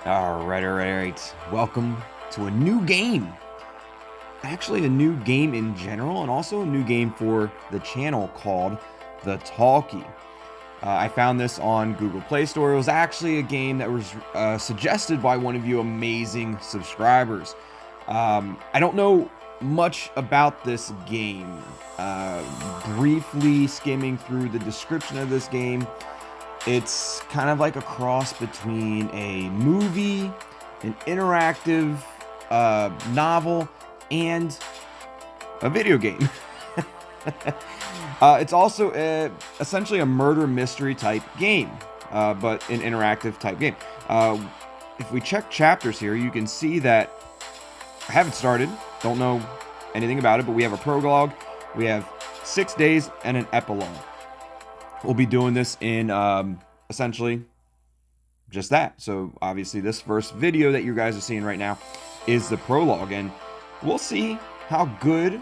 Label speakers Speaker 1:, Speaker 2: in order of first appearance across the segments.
Speaker 1: All right. Welcome to a new game. Actually, a new game in general, and also a new game for the channel called the Talkie. I found this on Google Play Store. It was actually a game that was suggested by one of you amazing subscribers. I don't know much about this game. Briefly skimming through the description of this game, it's kind of like a cross between a movie, an interactive novel, and a video game. It's also essentially a murder mystery type game, but an interactive type game. If we check chapters here, you can see that I haven't started, don't know anything about it, but we have a prologue, we have 6 days, and an epilogue. We'll be doing this in essentially just that. So obviously this first video that you guys are seeing right now is the prologue, and we'll see how good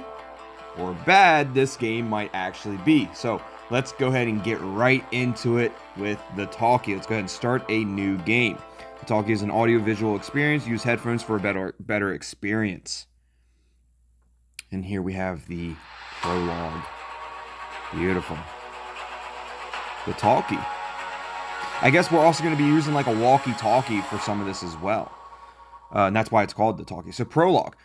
Speaker 1: or bad this game might actually be. So let's go ahead and get right into it with the Talkie. Let's go ahead and start a new game. The Talkie is an audio-visual experience. Use headphones for a better experience. And here we have the prologue. Beautiful. The Talkie. I guess we're also going to be using like a walkie-talkie for some of this as well. And that's why it's called the Talkie. So prologue.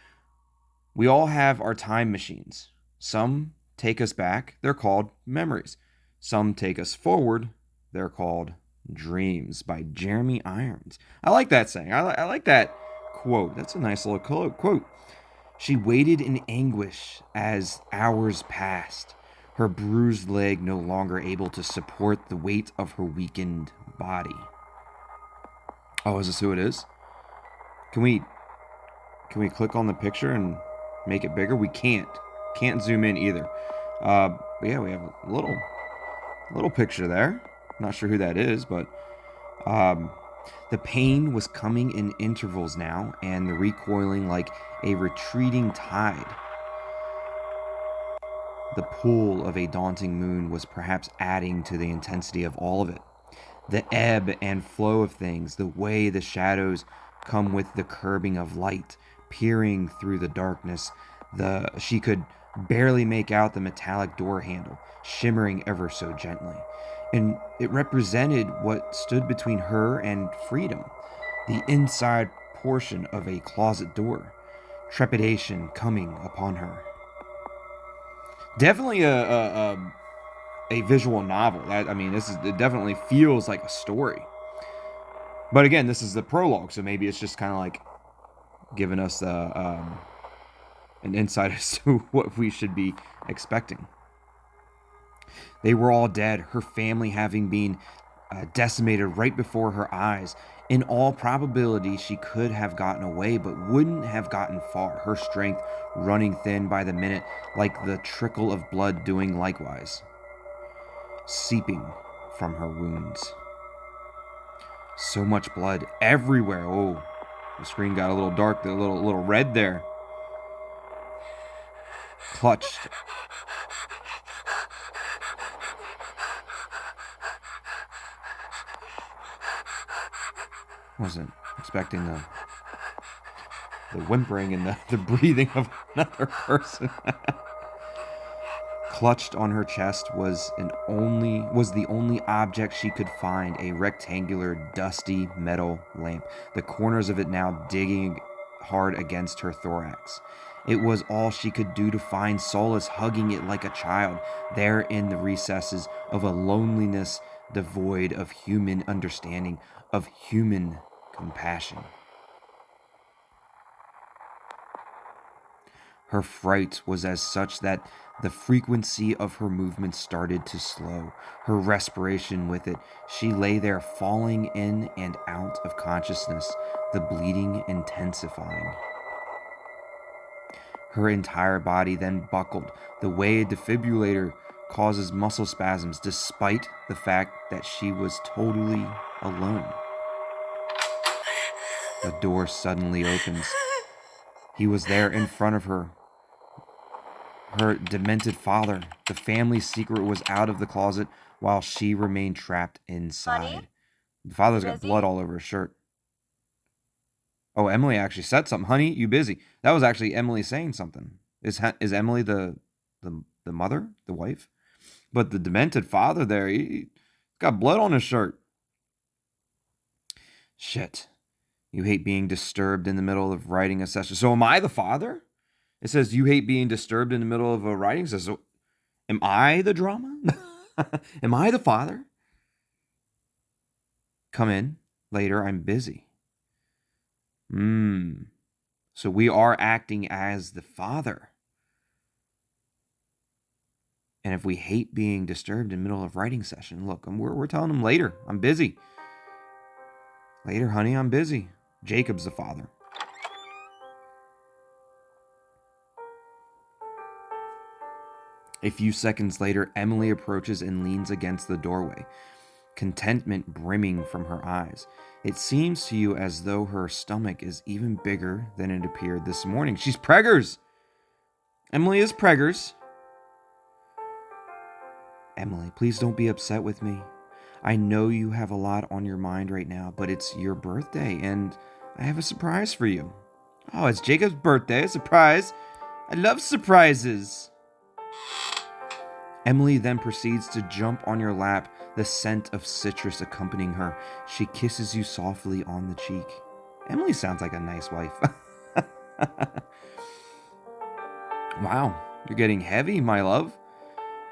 Speaker 1: We all have our time machines. Some take us back. They're called memories. Some take us forward. They're called dreams, by Jeremy Irons. I like that saying. I like that quote. That's a nice little quote. She waited in anguish as hours passed, her bruised leg no longer able to support the weight of her weakened body. Oh, is this who it is? Can we click on the picture and make it bigger? We can't zoom in either. But yeah, we have a little picture there. Not sure who that is, but the pain was coming in intervals now, and the recoiling like a retreating tide. The pull of a daunting moon was perhaps adding to the intensity of all of it. The ebb and flow of things, the way the shadows come with the curbing of light, peering through the darkness. She could barely make out the metallic door handle, shimmering ever so gently. And it represented what stood between her and freedom, the inside portion of a closet door, trepidation coming upon her. Definitely a visual novel. It definitely feels like a story. But again, this is the prologue, so maybe it's just kind of like giving us an insight as to what we should be expecting. They were all dead, her family having been decimated right before her eyes. In all probability, she could have gotten away, but wouldn't have gotten far, her strength running thin by the minute, like the trickle of blood doing likewise, seeping from her wounds. So much blood everywhere. Oh, the screen got a little dark, a little red there. Clutched. Wasn't expecting the whimpering and the breathing of another person. Clutched on her chest was the only object she could find, a rectangular, dusty metal lamp, the corners of it now digging hard against her thorax. It was all she could do to find solace, hugging it like a child, there in the recesses of a loneliness devoid of human understanding, of human compassion. Her fright was as such that the frequency of her movements started to slow, her respiration with it. She lay there falling in and out of consciousness, the bleeding intensifying. Her entire body then buckled, the way a defibrillator causes muscle spasms, despite the fact that she was totally alone. The door suddenly opens. He was there in front of her. Her demented father. The family secret was out of the closet while she remained trapped inside.
Speaker 2: Honey?
Speaker 1: The father's got
Speaker 2: Lizzie?
Speaker 1: blood all over his shirt. Oh, Emily actually said something. Honey, you busy? That was actually Emily saying something. Is Emily the mother, the wife? But the demented father there, he got blood on his shirt. Shit. You hate being disturbed in the middle of writing a session. So am I the father? It says you hate being disturbed in the middle of a writing session. So am I the drama? Am I the father? Come in later. I'm busy. So we are acting as the father. And if we hate being disturbed in the middle of writing session, look, we're telling him later. I'm busy. Later, honey, I'm busy. Jacob's the father. A few seconds later, Emily approaches and leans against the doorway, contentment brimming from her eyes. It seems to you as though her stomach is even bigger than it appeared this morning. She's preggers. Emily is preggers. Emily, please don't be upset with me. I know you have a lot on your mind right now, but it's your birthday, and I have a surprise for you. Oh, it's Jacob's birthday. A surprise. I love surprises. Emily then proceeds to jump on your lap, the scent of citrus accompanying her. She kisses you softly on the cheek. Emily sounds like a nice wife. Wow, you're getting heavy, my love.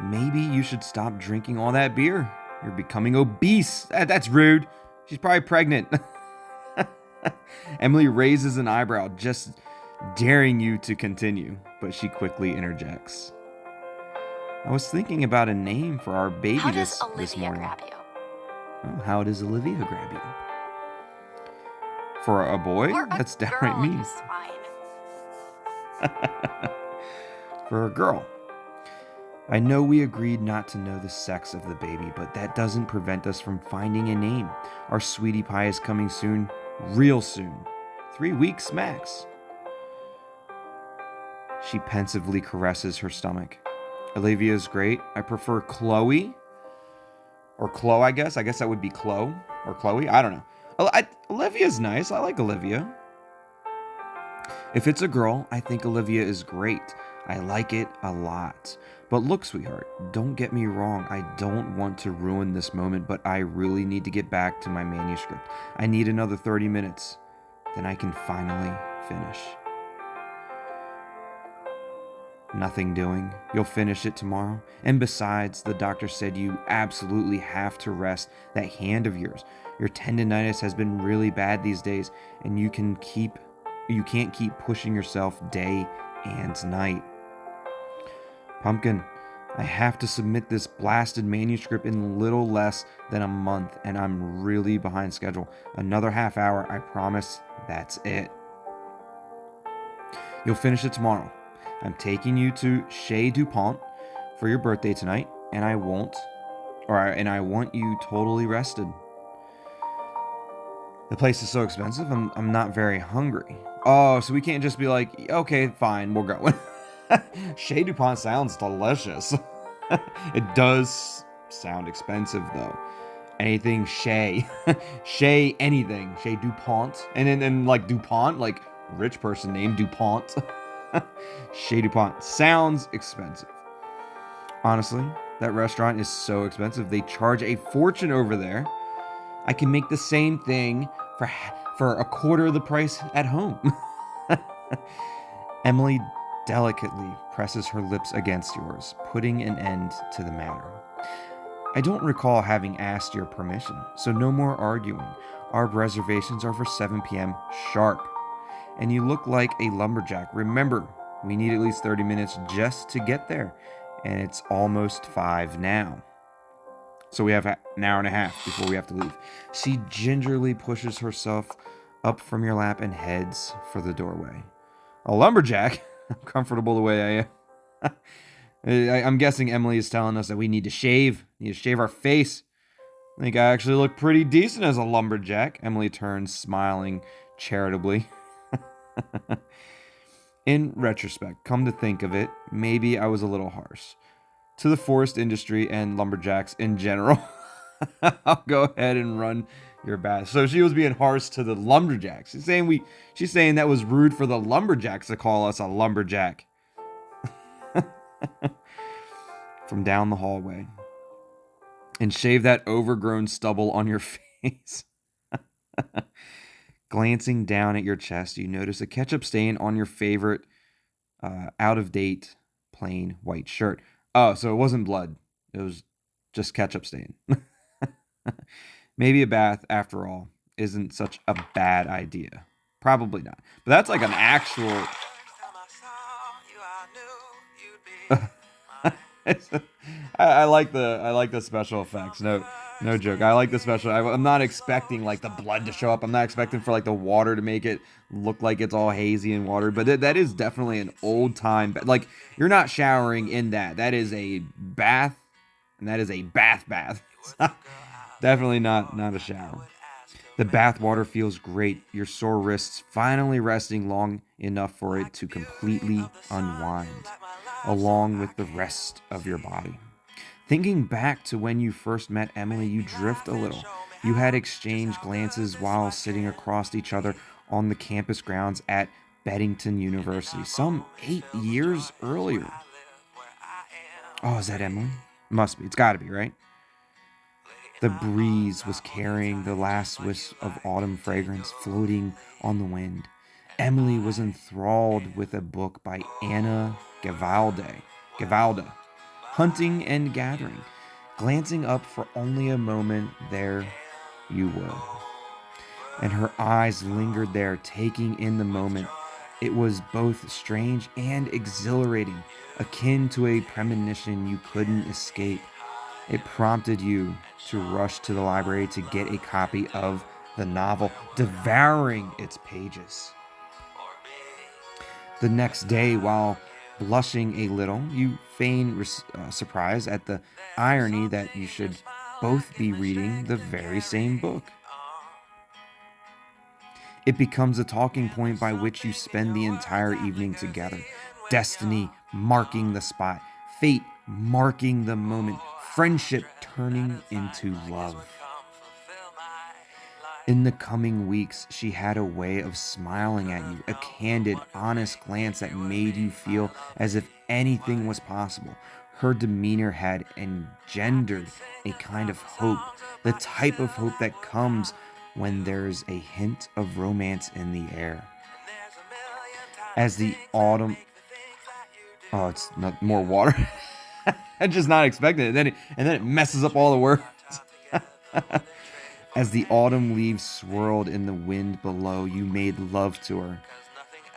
Speaker 1: Maybe you should stop drinking all that beer. You're becoming obese. That's rude. She's probably pregnant. Emily raises an eyebrow, just daring you to continue, but she quickly interjects. I was thinking about a name for our baby this morning. How does Olivia grab you? Oh, how does Olivia grab you? For a boy? That's downright mean. For a girl. I know we agreed not to know the sex of the baby, but that doesn't prevent us from finding a name. Our sweetie pie is coming soon, real soon. 3 weeks max. She pensively caresses her stomach. Olivia is great. I prefer Chloe. Or Chloe, I guess. I guess that would be Chloe. Or Chloe. I don't know. Olivia's nice. I like Olivia. If it's a girl, I think Olivia is great. I like it a lot. But look, sweetheart, don't get me wrong. I don't want to ruin this moment, but I really need to get back to my manuscript. I need another 30 minutes. Then I can finally finish. Nothing doing. You'll finish it tomorrow. And besides, the doctor said you absolutely have to rest that hand of yours. Your tendinitis has been really bad these days, and you can't keep pushing yourself day and night. Pumpkin, I have to submit this blasted manuscript in little less than a month, and I'm really behind schedule. Another half hour, I promise. That's it. You'll finish it tomorrow. I'm taking you to Chez Dupont for your birthday tonight, and I want you totally rested. The place is so expensive, I'm not very hungry. Oh, so we can't just be like, okay, fine, we're going. Chez Dupont sounds delicious. It does sound expensive, though. Anything Chez. Chez anything. Chez Dupont. And then like Dupont, like rich person named Dupont. Chez Dupont sounds expensive. Honestly, that restaurant is so expensive. They charge a fortune over there. I can make the same thing for a quarter of the price at home. Emily delicately presses her lips against yours, putting an end to the matter. I don't recall having asked your permission, so no more arguing. Our reservations are for 7 p.m. sharp. And you look like a lumberjack. Remember, we need at least 30 minutes just to get there, and it's almost 5 now. So we have an hour and a half before we have to leave. She gingerly pushes herself up from your lap and heads for the doorway. A lumberjack? I'm comfortable the way I am. I'm guessing Emily is telling us that we need to shave. Our face. I think I actually look pretty decent as a lumberjack. Emily turns, smiling charitably. In retrospect, come to think of it, maybe I was a little harsh. To the forest industry and lumberjacks in general, I'll go ahead and run You're bad. So she was being harsh to the lumberjacks. She's saying that was rude for the lumberjacks to call us a lumberjack. From down the hallway. And shave that overgrown stubble on your face. Glancing down at your chest, you notice a ketchup stain on your favorite out-of-date plain white shirt. Oh, so it wasn't blood. It was just ketchup stain. Maybe a bath, after all, isn't such a bad idea. Probably not. But that's like an actual... I like the special effects. No joke. I like the special. I'm not expecting like the blood to show up. I'm not expecting for like the water to make it look like it's all hazy and watered. But that is definitely an old time. Like you're not showering in that. That is a bath, and that is a bath. Definitely not a shower. The bath water feels great. Your sore wrists finally resting long enough for it to completely unwind, along with the rest of your body. Thinking back to when you first met Emily, you drift a little. You had exchanged glances while sitting across each other on the campus grounds at Beddington University, some 8 years earlier. Oh, is that Emily? Must be. It's got to be, right? The breeze was carrying the last wisp of autumn fragrance floating on the wind. Emily was enthralled with a book by Anna Gavalda, Hunting and Gathering. Glancing up for only a moment, there you were. And her eyes lingered there, taking in the moment. It was both strange and exhilarating, akin to a premonition you couldn't escape. It prompted you to rush to the library to get a copy of the novel, devouring its pages. The next day, while blushing a little, you feign surprise at the irony that you should both be reading the very same book. It becomes a talking point by which you spend the entire evening together. Destiny marking the spot, fate marking the moment, friendship turning into love. In the coming weeks, she had a way of smiling at you, a candid, honest glance that made you feel as if anything was possible. Her demeanor had engendered a kind of hope, the type of hope that comes when there's a hint of romance in the air. As the autumn... Oh, it's not more water. I'm just not expecting it. And then it messes up all the words. As the autumn leaves swirled in the wind below, you made love to her.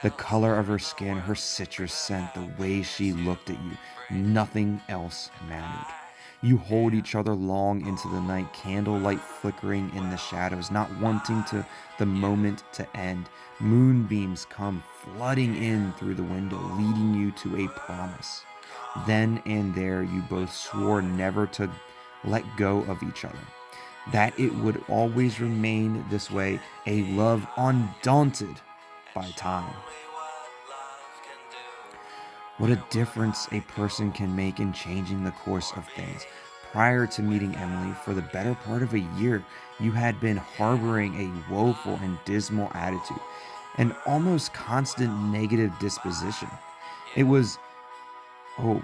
Speaker 1: The color of her skin, her citrus scent, the way she looked at you, nothing else mattered. You hold each other long into the night, candlelight flickering in the shadows, not wanting the moment to end. Moonbeams come flooding in through the window, leading you to a promise. Then and there, you both swore never to let go of each other, that it would always remain this way, a love undaunted by time. What a difference a person can make in changing the course of things. Prior to meeting Emily, for the better part of a year, you had been harboring a woeful and dismal attitude, an almost constant negative disposition. It was... Oh.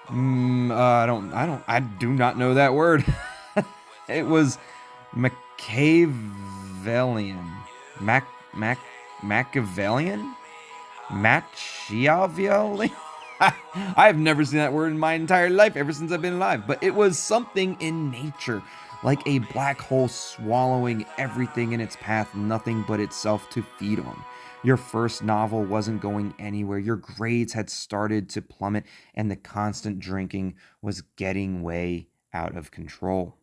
Speaker 1: I do not know that word. It was Machiavellian. Machiavellian? Machiavelli? I've never seen that word in my entire life, ever since I've been alive. But it was something in nature, like a black hole swallowing everything in its path, nothing but itself to feed on. Your first novel wasn't going anywhere. Your grades had started to plummet, and the constant drinking was getting way out of control.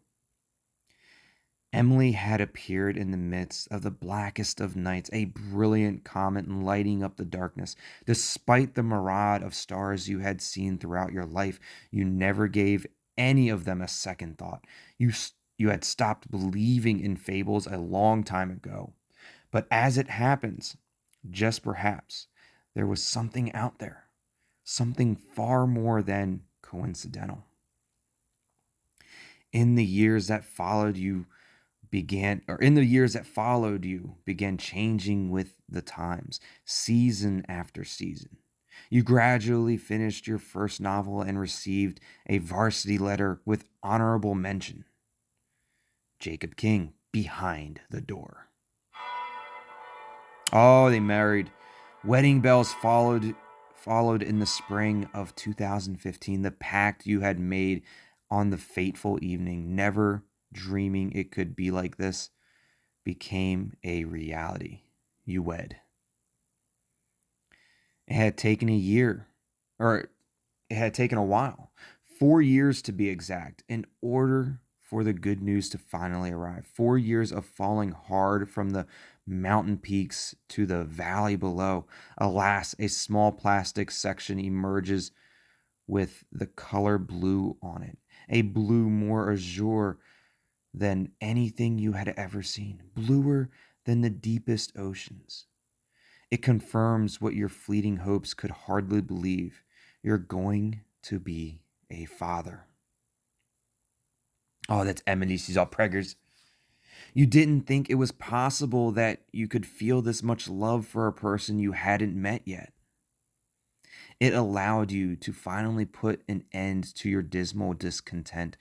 Speaker 1: Emily had appeared in the midst of the blackest of nights, a brilliant comet lighting up the darkness. Despite the myriad of stars you had seen throughout your life, you never gave any of them a second thought. You had stopped believing in fables a long time ago. But as it happens, just perhaps, there was something out there, something far more than coincidental. In the years that followed in the years that followed you began changing with the times, season after season. You gradually finished your first novel and received a varsity letter with honorable mention. Jacob King, Behind the Door. Oh, they married. Wedding bells followed in the spring of 2015. The pact you had made on the fateful evening, never dreaming it could be like this, became a reality. You wed. It had taken a year, or it had taken a while, 4 years to be exact, in order for the good news to finally arrive. 4 years of falling hard from the mountain peaks to the valley below. Alas, a small plastic section emerges with the color blue on it, a blue more azure than anything you had ever seen, bluer than the deepest oceans. It confirms what your fleeting hopes could hardly believe. You're going to be a father. Oh, that's Emily. She's all preggers. You didn't think it was possible that you could feel this much love for a person you hadn't met yet. It allowed you to finally put an end to your dismal discontent.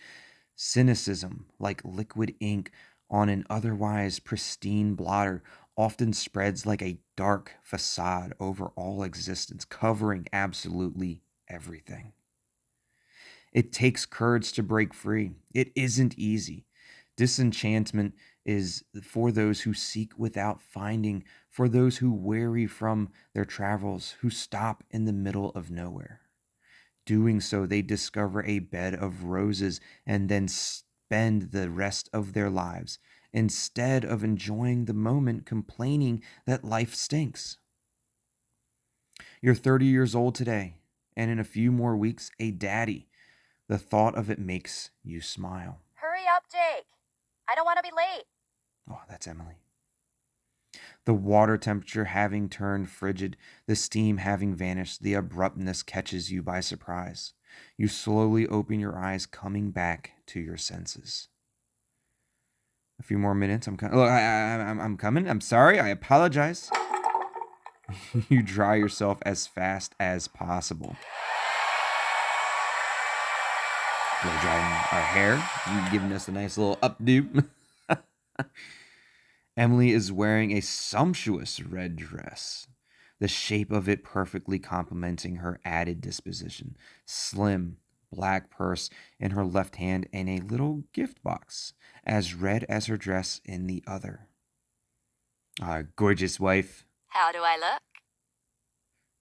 Speaker 1: Cynicism, like liquid ink on an otherwise pristine blotter, often spreads like a dark facade over all existence, covering absolutely everything. It takes courage to break free. It isn't easy. Disenchantment is for those who seek without finding, for those who weary from their travels, who stop in the middle of nowhere. Doing so, they discover a bed of roses and then spend the rest of their lives, instead of enjoying the moment, complaining that life stinks. You're 30 years old today, and in a few more weeks, a daddy. The thought of it makes you smile.
Speaker 2: Hurry up, Jake. I don't want to be late.
Speaker 1: Oh, that's Emily. The water temperature having turned frigid, the steam having vanished, the abruptness catches you by surprise. You slowly open your eyes, coming back to your senses. A few more minutes. I'm coming. I'm sorry. I apologize. You dry yourself as fast as possible. Blow drying our hair. You're giving us a nice little updo. Emily is wearing a sumptuous red dress, the shape of it perfectly complementing her added disposition. Slim, black purse in her left hand and a little gift box, as red as her dress in the other. Gorgeous wife.
Speaker 2: How do I look?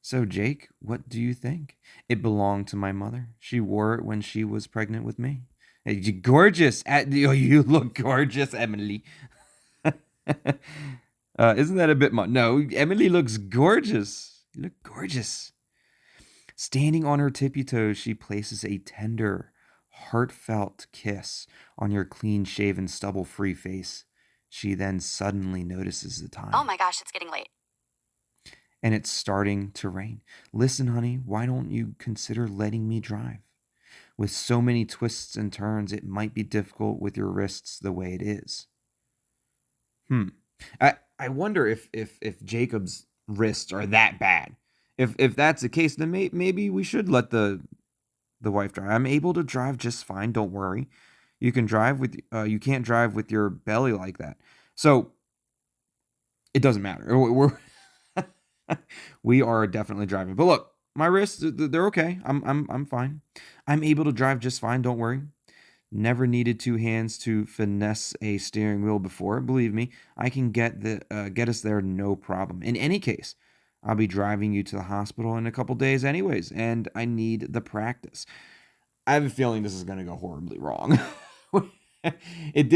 Speaker 1: So, Jake, what do you think? It belonged to my mother. She wore it when she was pregnant with me. Hey, gorgeous. You look gorgeous, Emily. Isn't that a bit much? No, Emily looks gorgeous. You look gorgeous. Standing on her tippy toes, she places a tender, heartfelt kiss on your clean-shaven, stubble-free face. She then suddenly notices the time.
Speaker 2: Oh my gosh, it's getting late.
Speaker 1: And it's starting to rain. Listen, honey, why don't you consider letting me drive? With so many twists and turns, it might be difficult with your wrists the way it is. I wonder if Jacob's wrists are that bad. If that's the case, then maybe we should let the wife drive. I'm able to drive just fine. Don't worry. You can drive with you can't drive with your belly like that. So it doesn't matter. We are definitely driving. But look, my wrists, they're okay. I'm fine. I'm able to drive just fine. Don't worry. Never needed two hands to finesse a steering wheel before. Believe me, I can get us there no problem. In any case, I'll be driving you to the hospital in a couple days anyways, and I need the practice. I have a feeling this is going to go horribly wrong. It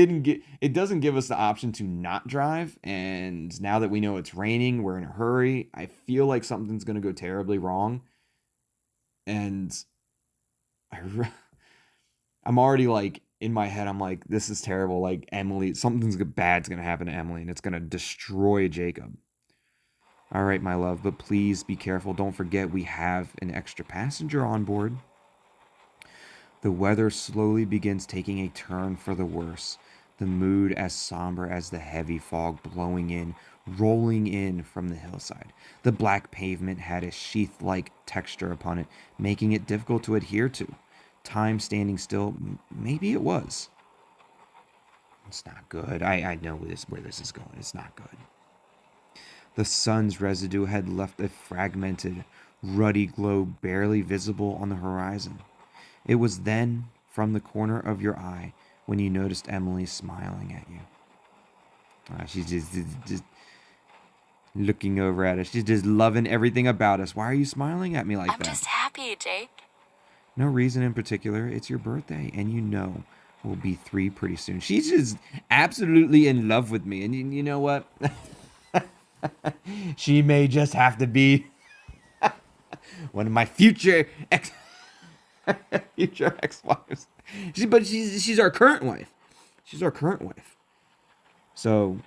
Speaker 1: doesn't give us the option to not drive, and now that we know it's raining, we're in a hurry. I feel like something's going to go terribly wrong, and I'm already like in my head, I'm like, this is terrible. Like Emily, something's bad's going to happen to Emily and it's going to destroy Jacob. All right, my love, but please be careful. Don't forget we have an extra passenger on board. The weather slowly begins taking a turn for the worse, the mood as somber as the heavy fog blowing in, rolling in from the hillside. The black pavement had a sheath-like texture upon it, making it difficult to adhere to. Time standing still, maybe it was. It's not good. I know where this is going. It's not good. The sun's residue had left a fragmented, ruddy glow barely visible on the horizon. It was then, from the corner of your eye, when you noticed Emily smiling at you. She's just looking over at us. She's just loving everything about us. Why are you smiling at me like that?
Speaker 2: I'm just happy, Jake.
Speaker 1: No reason in particular. It's your birthday, and you know we'll be 3 pretty soon. She's just absolutely in love with me. And you know what? She may just have to be one of my future ex-wives. But she's our current wife. She's our current wife. So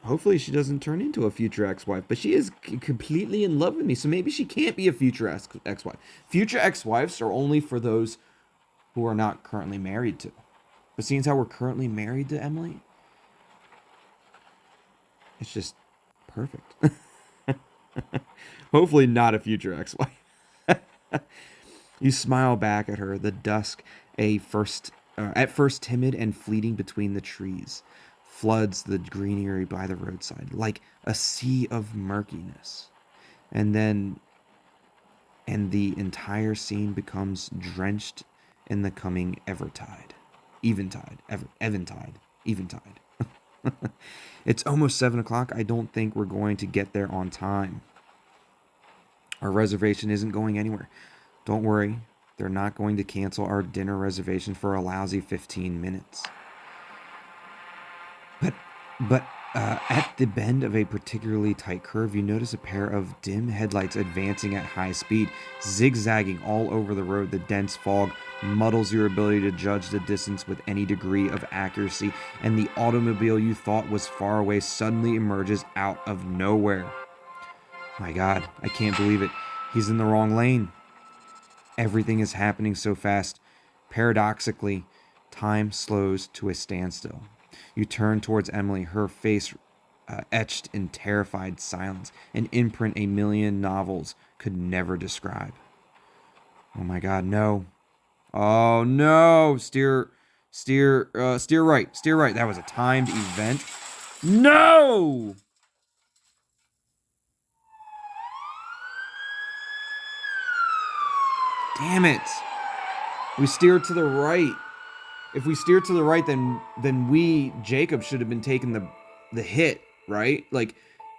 Speaker 1: hopefully she doesn't turn into a future ex-wife. But she is completely in love with me. So maybe she can't be a future ex-wife. Future ex-wives are only for those who are not currently married to. But seeing as how we're currently married to Emily, it's just perfect. Hopefully not a future ex-wife. You smile back at her, the dusk, at first timid and fleeting between the trees, floods the greenery by the roadside like a sea of murkiness. And the entire scene becomes drenched in the coming eventide. It's almost 7 o'clock. I don't think we're going to get there on time. Our reservation isn't going anywhere. Don't worry, they're not going to cancel our dinner reservation for a lousy 15 minutes. But at the bend of a particularly tight curve, you notice a pair of dim headlights advancing at high speed, zigzagging all over the road. The dense fog muddles your ability to judge the distance with any degree of accuracy, and the automobile you thought was far away suddenly emerges out of nowhere. My God, I can't believe it. He's in the wrong lane. Everything is happening so fast. Paradoxically, time slows to a standstill. You turn towards Emily, her face etched in terrified silence, an imprint a million novels could never describe. Oh my God, no. Oh no, steer right. That was a timed event. No! Damn it. We steered to the right. If we steered to the right, then Jacob, should have been taking the hit, right? Like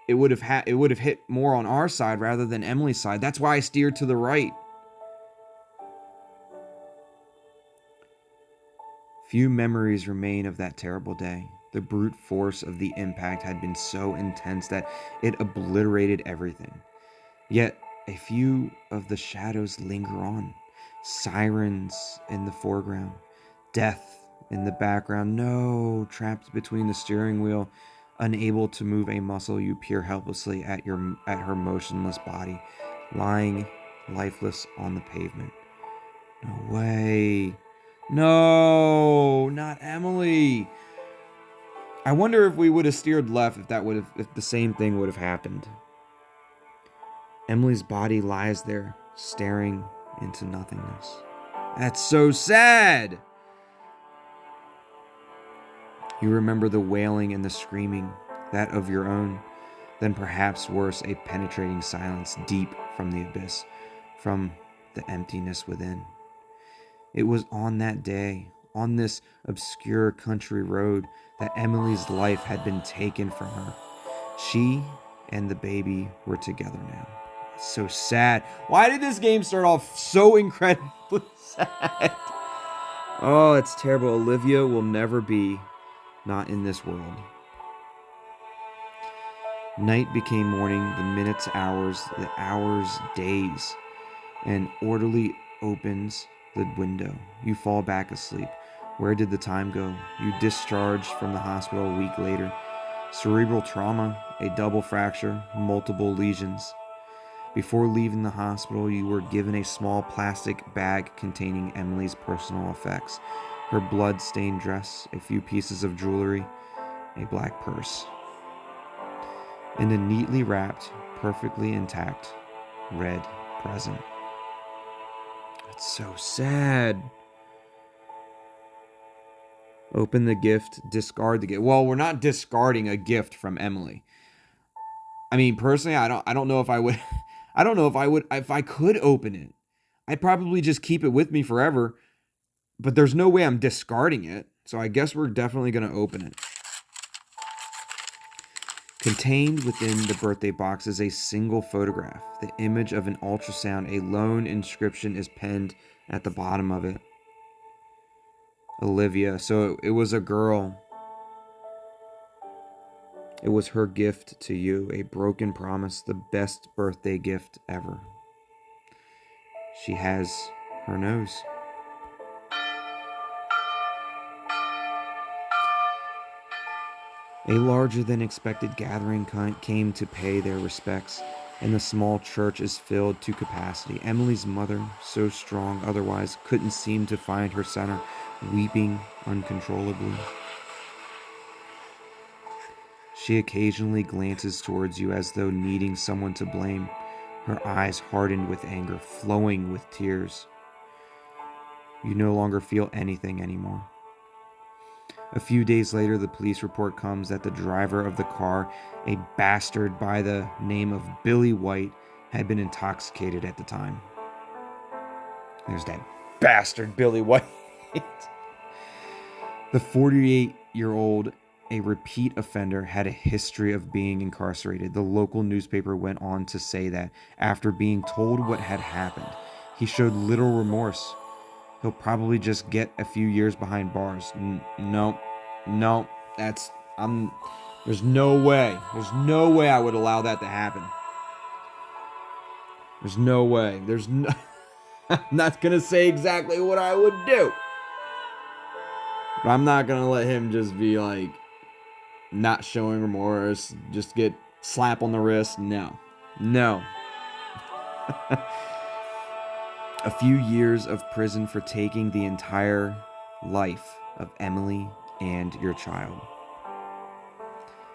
Speaker 1: it would have hit more on our side rather than Emily's side. That's why I steered to the right. Few memories remain of that terrible day. The brute force of the impact had been so intense that it obliterated everything. Yet a few of the shadows linger on. Sirens in the foreground, death in the background. No, trapped between the steering wheel, unable to move a muscle, you peer helplessly at her motionless body, lying lifeless on the pavement. No way. No, not Emily. I wonder if we would have steered left, if the same thing would have happened. Emily's body lies there, staring into nothingness. That's so sad. You remember the wailing and the screaming, that of your own. Then perhaps worse, a penetrating silence deep from the abyss, from the emptiness within. It was on that day, on this obscure country road, that Emily's life had been taken from her. She and the baby were together now. It's so sad. Why did this game start off so incredibly sad? Oh, it's terrible. Olivia will never be, not in this world. Night became morning, the minutes hours, the hours days. An orderly opens the window. You fall back asleep. Where did the time go? You discharged from the hospital a week later. Cerebral trauma, a double fracture, multiple lesions. Before leaving the hospital, you were given a small plastic bag containing Emily's personal effects, her blood-stained dress, a few pieces of jewelry, a black purse, and a neatly wrapped, perfectly intact red present. It's so sad. Open the gift, discard the gift. Well, we're not discarding a gift from Emily. I mean, personally, I don't know if I would I don't know if I could open it. I'd probably just keep it with me forever, but there's no way I'm discarding it. So I guess we're definitely going to open it. Contained within the birthday box is a single photograph, the image of an ultrasound. A lone inscription is penned at the bottom of it. Olivia. So it was a girl. It was her gift to you, a broken promise, the best birthday gift ever. She has her nose. A larger than expected gathering came to pay their respects, and the small church is filled to capacity. Emily's mother, so strong otherwise, couldn't seem to find her center, weeping uncontrollably. She occasionally glances towards you as though needing someone to blame, her eyes hardened with anger, flowing with tears. You no longer feel anything anymore. A few days later, the police report comes that the driver of the car, a bastard by the name of Billy White, had been intoxicated at the time. There's that bastard Billy White. The 48-year-old, a repeat offender, had a history of being incarcerated. The local newspaper went on to say that after being told what had happened, he showed little remorse. He'll probably just get a few years behind bars. No, there's no way. There's no way I would allow that to happen. There's no way. I'm not going to say exactly what I would do. But I'm not going to let him just be like, not showing remorse, just get slap on the wrist. No. A few years of prison for taking the entire life of Emily and your child.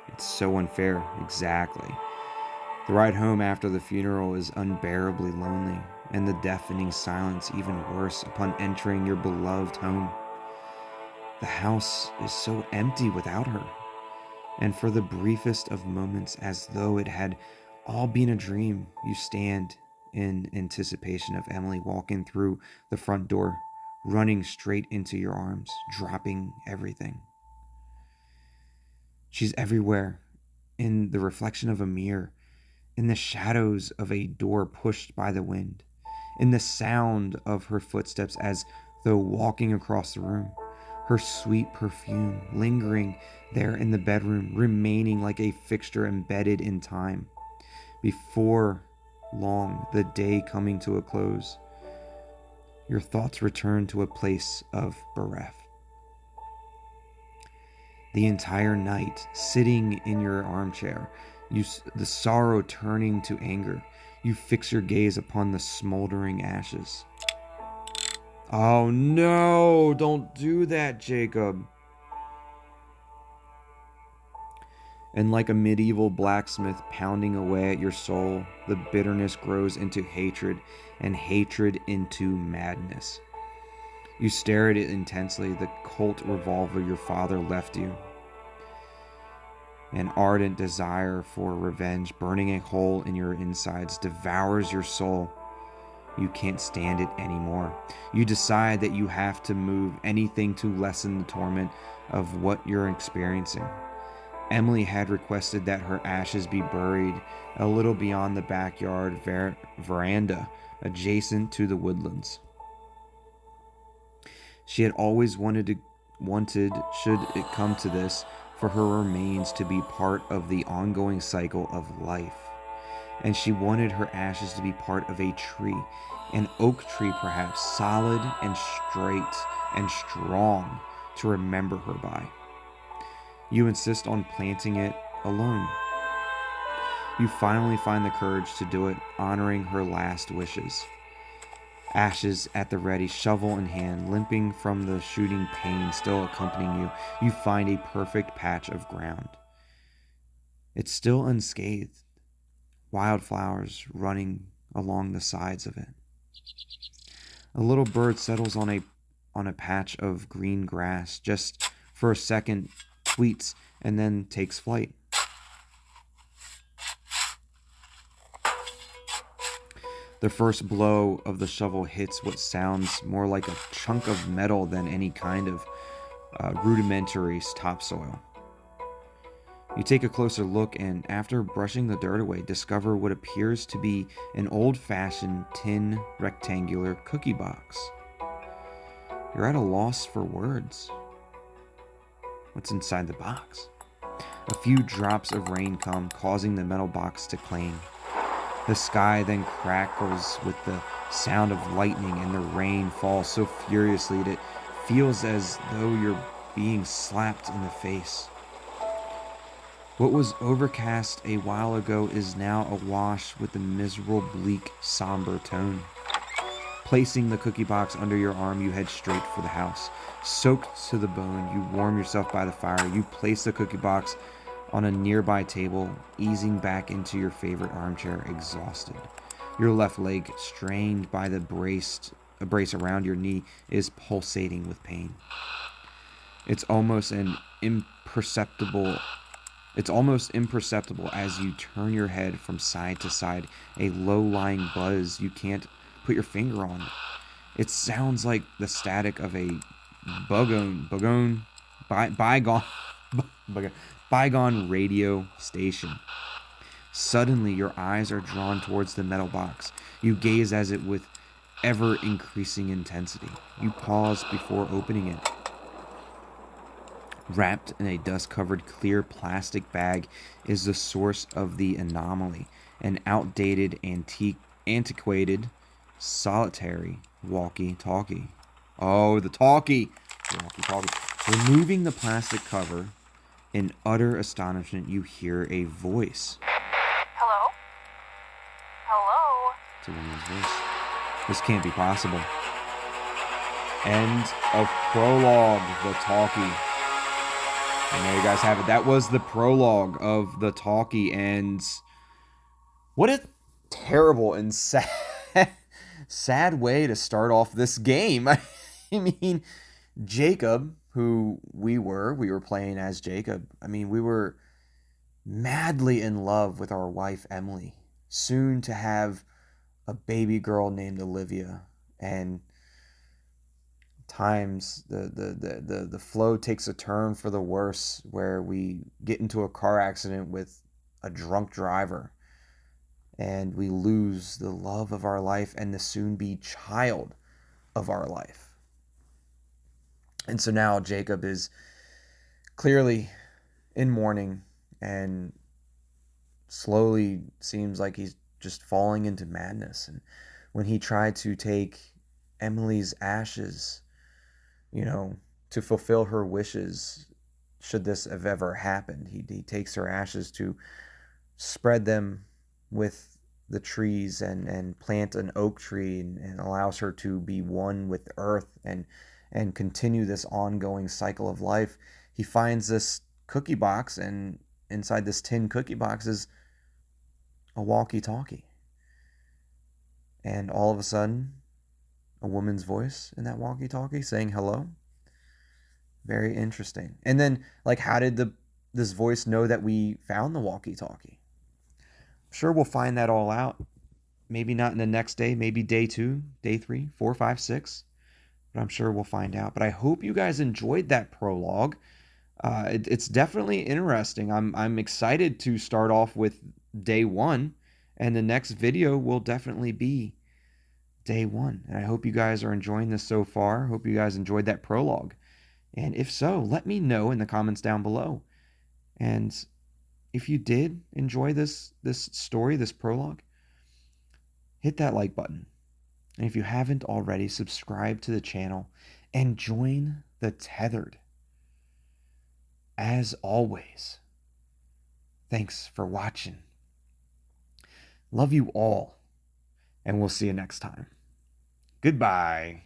Speaker 1: It's so unfair. Exactly. The ride home after the funeral is unbearably lonely, and the deafening silence even worse upon entering your beloved home. The house is so empty without her, and for the briefest of moments, as though it had all been a dream, you stand in anticipation of Emily walking through the front door, running straight into your arms, dropping everything. She's everywhere, in the reflection of a mirror, in the shadows of a door pushed by the wind, in the sound of her footsteps as though walking across the room, her sweet perfume lingering there in the bedroom, remaining like a fixture embedded in time. Before long, the day coming to a close, your thoughts return to a place of bereft. The entire night, sitting in your armchair, the sorrow turning to anger, you fix your gaze upon the smoldering ashes. Oh no, don't do that, Jacob. And like a medieval blacksmith pounding away at your soul, the bitterness grows into hatred, and hatred into madness. You stare at it intensely, the Colt revolver your father left you. An ardent desire for revenge, burning a hole in your insides, devours your soul. You can't stand it anymore. You decide that you have to move anything to lessen the torment of what you're experiencing. Emily had requested that her ashes be buried a little beyond the backyard veranda, adjacent to the woodlands. She had always wanted, should it come to this, for her remains to be part of the ongoing cycle of life. And she wanted her ashes to be part of a tree, an oak tree perhaps, solid and straight and strong, to remember her by. You insist on planting it alone. You finally find the courage to do it, honoring her last wishes. Ashes at the ready, shovel in hand, limping from the shooting pain still accompanying you, you find a perfect patch of ground. It's still unscathed, wildflowers running along the sides of it. A little bird settles on a patch of green grass, just for a second, tweets, and then takes flight. The first blow of the shovel hits what sounds more like a chunk of metal than any kind of rudimentary topsoil. You take a closer look and, after brushing the dirt away, discover what appears to be an old-fashioned tin rectangular cookie box. You're at a loss for words. What's inside the box? A few drops of rain come, causing the metal box to clang. The sky then crackles with the sound of lightning, and the rain falls so furiously that it feels as though you're being slapped in the face. What was overcast a while ago is now awash with a miserable, bleak, somber tone. Placing the cookie box under your arm, you head straight for the house. Soaked to the bone, you warm yourself by the fire. You place the cookie box on a nearby table, easing back into your favorite armchair, exhausted. Your left leg, strained by a brace around your knee, is pulsating with pain. It's almost imperceptible as you turn your head from side to side, a low-lying buzz you can't put your finger on. It sounds like the static of a bygone radio station. Suddenly, your eyes are drawn towards the metal box. You gaze at it with ever-increasing intensity. You pause before opening it. Wrapped in a dust-covered clear plastic bag is the source of the anomaly, an outdated, antiquated, solitary walkie-talkie. Oh, the talkie! Walkie-talkie. Removing the plastic cover, in utter astonishment, you hear a voice.
Speaker 2: Hello? Hello?
Speaker 1: It's a woman's voice. This can't be possible. End of prologue, the talkie. And there you guys have it. That was the prologue of the talkie, and what a terrible and sad way to start off this game. I mean, Jacob, who we were playing as Jacob. I mean, we were madly in love with our wife, Emily, soon to have a baby girl named Olivia, and times the flow takes a turn for the worse, where we get into a car accident with a drunk driver and we lose the love of our life and the soon-be child of our life. And so now Jacob is clearly in mourning and slowly seems like he's just falling into madness. And when he tried to take Emily's ashes, to fulfill her wishes, should this have ever happened, he takes her ashes to spread them with the trees and plant an oak tree, and allows her to be one with the earth and continue this ongoing cycle of life. He finds this cookie box, and inside this tin cookie box is a walkie-talkie. And all of a sudden, a woman's voice in that walkie-talkie saying hello. Very interesting. And then, how did this voice know that we found the walkie-talkie? I'm sure we'll find that all out. Maybe not in the next day, maybe day 2, day 3, 4, 5, 6. But I'm sure we'll find out. But I hope you guys enjoyed that prologue. It's definitely interesting. I'm excited to start off with day 1. And the next video will definitely be day 1. And I hope you guys are enjoying this so far. Hope you guys enjoyed that prologue. And if so, let me know in the comments down below. And if you did enjoy this story, this prologue, hit that like button. And if you haven't already, subscribe to the channel and join the Tethered. As always, thanks for watching. Love you all, and we'll see you next time. Goodbye.